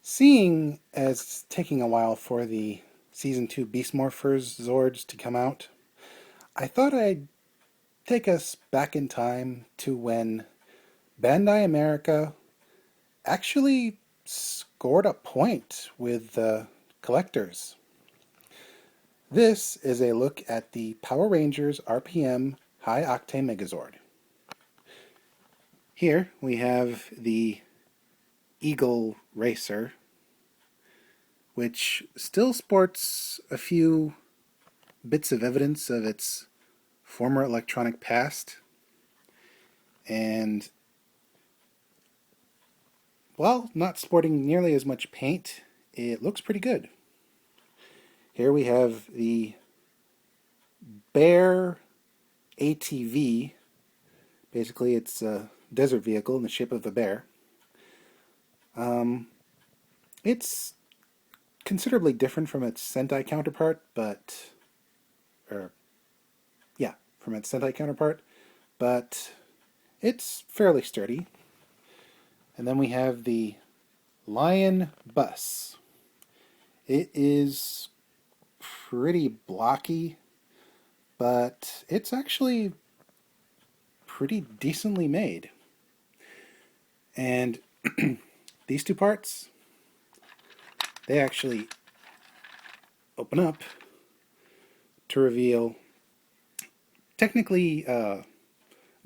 Seeing as it's taking a while for the Season 2 Beast Morphers Zords to come out, I thought I'd take us back in time to when Bandai America actually scored a point with the collectors. This is a look at the Power Rangers RPM High Octane Megazord. Here we have the Eagle Racer, which still sports a few bits of evidence of its former electronic past. And while not sporting nearly as much paint, it looks pretty good. Here we have the Bear ATV. Basically, it's a desert vehicle in the shape of a bear. It's considerably different from its Sentai counterpart, but it's fairly sturdy. And then we have the Lion Bus. It is pretty blocky, but it's actually pretty decently made. And these two parts, they actually open up to reveal technically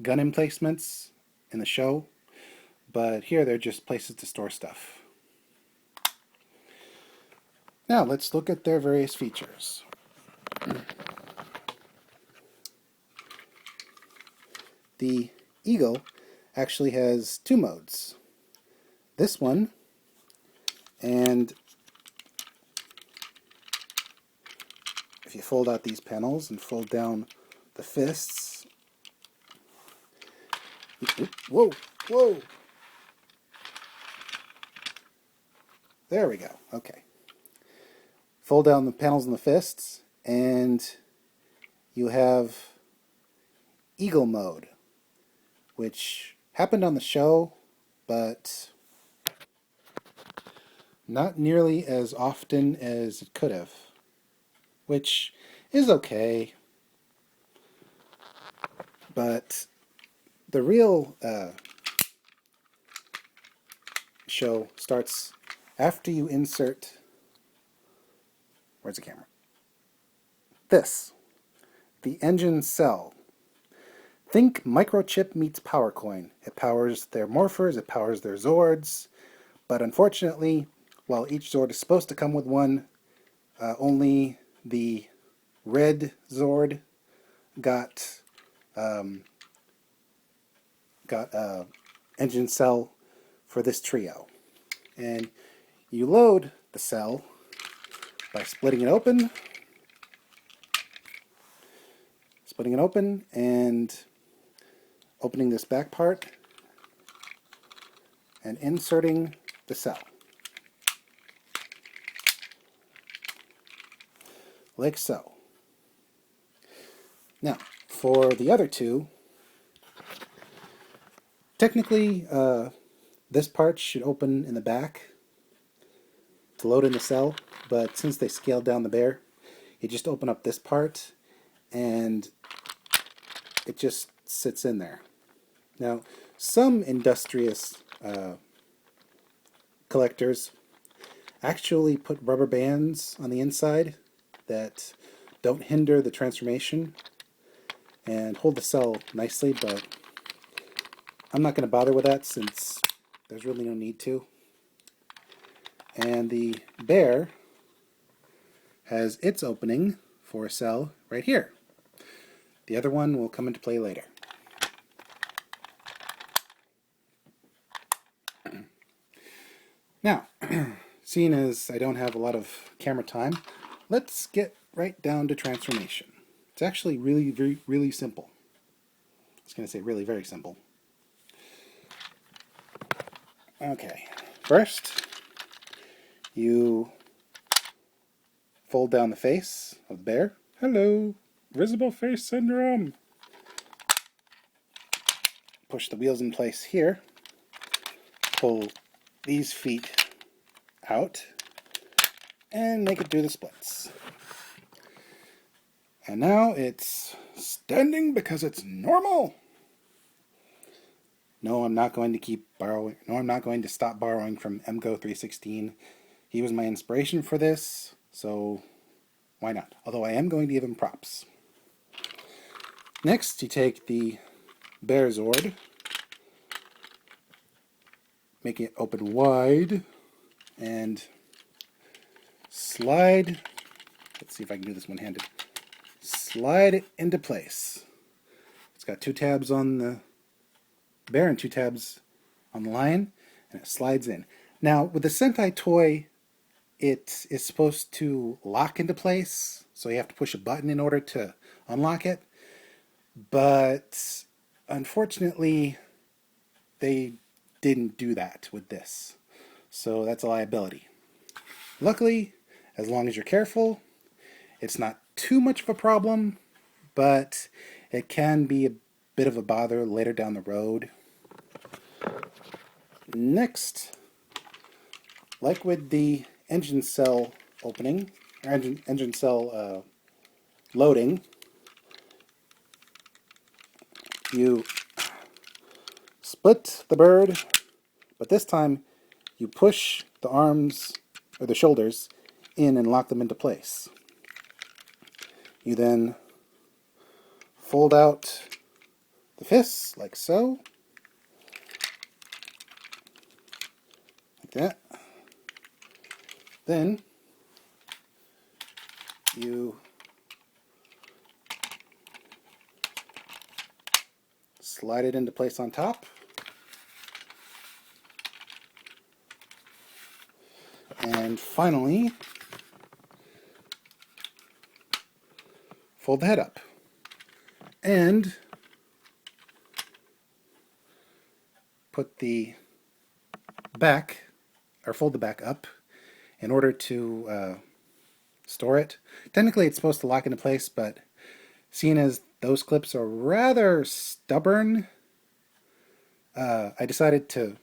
gun emplacements in the show, but here they're just places to store stuff. Now let's look at their various features. The Eagle actually has two modes. This one, and if you fold out these panels and fold down the fists, whoa, there we go, okay. Fold down the panels and the fists, and you have Eagle mode, which happened on the show, but not nearly as often as it could have, which is okay. But the real show starts after you insert, where's the camera? This, the engine cell. Think microchip meets power coin. It powers their morphers, it powers their Zords, but unfortunately, while each Zord is supposed to come with one, only the red Zord got engine cell for this trio. And you load the cell by splitting it open and opening this back part and inserting the cell. Like so. Now, for the other two, technically this part should open in the back to load in the cell, but since they scaled down the bear, you just open up this part and it just sits in there. Now, some industrious collectors actually put rubber bands on the inside that don't hinder the transformation and hold the cell nicely, but I'm not going to bother with that since there's really no need to. And the bear has its opening for a cell right here. The other one will come into play later. Now, seeing as I don't have a lot of camera time, let's get right down to transformation. It's actually really simple. I was going to say really very simple. Okay, first you fold down the face of the bear. Hello, visible face syndrome. Push the wheels in place here. Pull these feet out and make it do the splits. And now it's standing because it's normal. No, I'm not going to keep borrowing. No, I'm not going to stop borrowing from MGO316. He was my inspiration for this, so why not? Although I am going to give him props. Next, you take the Megazord, make it open wide, and slide. Let's see if I can do this one-handed. Slide it into place. It's got 2 tabs on the bear and 2 tabs on the lion, and it slides in. Now, with the Sentai toy, it is supposed to lock into place, so you have to push a button in order to unlock it. But unfortunately, they didn't do that with this, so that's a liability. Luckily, as long as you're careful, it's not too much of a problem, but it can be a bit of a bother later down the road. Next, like with the engine cell opening, or engine cell loading, you split the bird, but this time you push the arms or the shoulders in and lock them into place. You then fold out the fists like so, like that. Then you slide it into place on top, and finally fold the head up and put the back, or fold the back up in order to store it. Technically it's supposed to lock into place, but seeing as those clips are rather stubborn, I decided to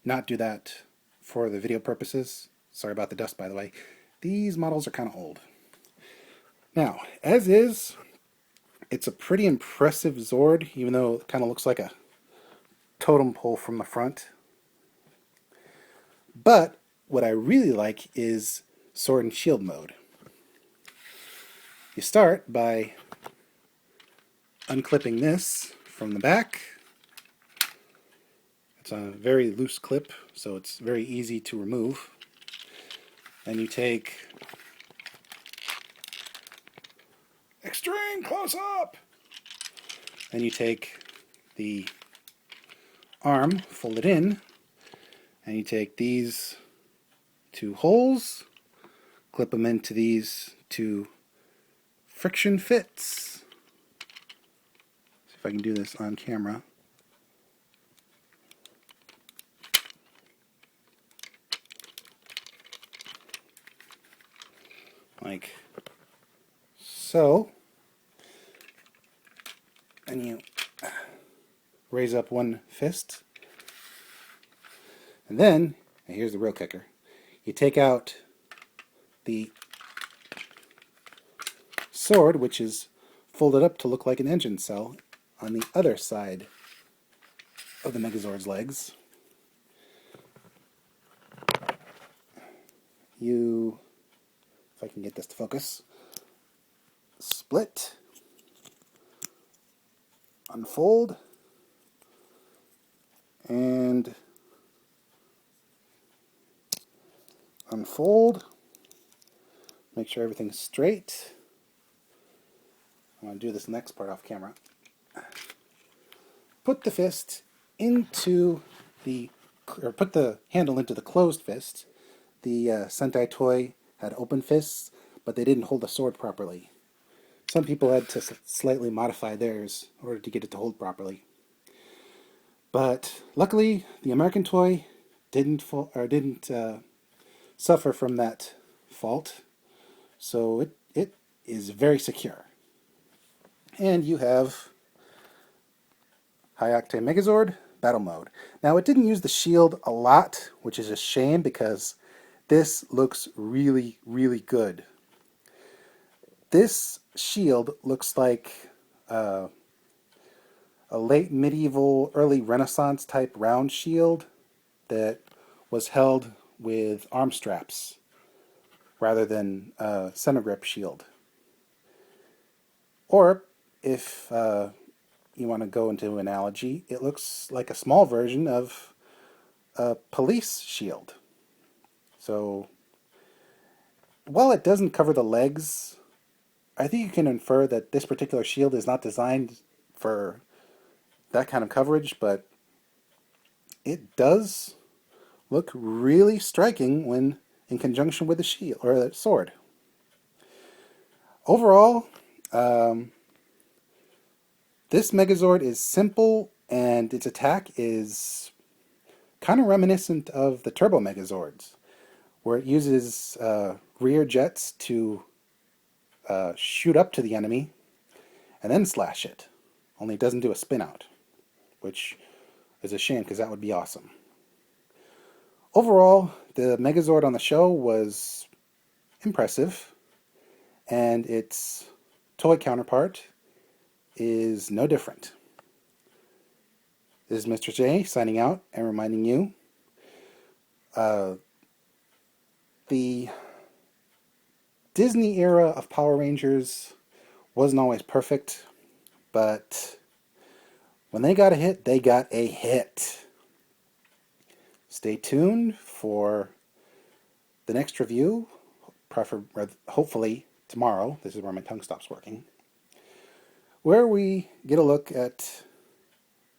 not do that for the video purposes. Sorry about the dust, by the way. These models are kind of old. Now, as is, it's a pretty impressive Zord, even though it kind of looks like a totem pole from the front. But what I really like is sword and shield mode. You start by unclipping this from the back. It's a very loose clip, so it's very easy to remove. Then you take extreme close-up. Then you take the arm, fold it in, and you take these 2 holes, clip them into these 2 friction fits. See if I can do this on camera. Like so. And you raise up one fist. And then, and here's the real kicker, you take out the sword, which is folded up to look like an engine cell, on the other side of the Megazord's legs. You, if I can get this to focus, split, unfold, and unfold. Make sure everything's straight. I want to do this next part off camera. Put the fist into the, or put the handle into the closed fist. The Sentai toy had open fists, but they didn't hold the sword properly. Some people had to slightly modify theirs in order to get it to hold properly. But luckily, the American toy didn't suffer from that fault, so it is very secure. And you have High Octane Megazord Battle Mode. Now, it didn't use the shield a lot, which is a shame because This looks really, really good. This shield looks like uh, a late medieval, early Renaissance type round shield that was held with arm straps rather than a center grip shield. Or if you want to go into an analogy, it looks like a small version of a police shield. So while it doesn't cover the legs, I think you can infer that this particular shield is not designed for that kind of coverage, but it does look really striking when in conjunction with the shield or the sword. Overall, this Megazord is simple and its attack is kind of reminiscent of the Turbo Megazords, where it uses rear jets to shoot up to the enemy and then slash it. Only it doesn't do a spin out, which is a shame because that would be awesome. Overall, the Megazord on the show was impressive, and its toy counterpart is no different. This is Mr. J signing out and reminding you the Disney era of Power Rangers wasn't always perfect, but when they got a hit, they got a hit. Stay tuned for the next review, hopefully tomorrow. This is where my tongue stops working. Where we get a look at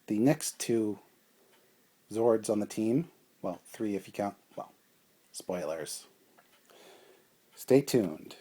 the next two Zords on the team. Well, three if you count, well, spoilers. Stay tuned.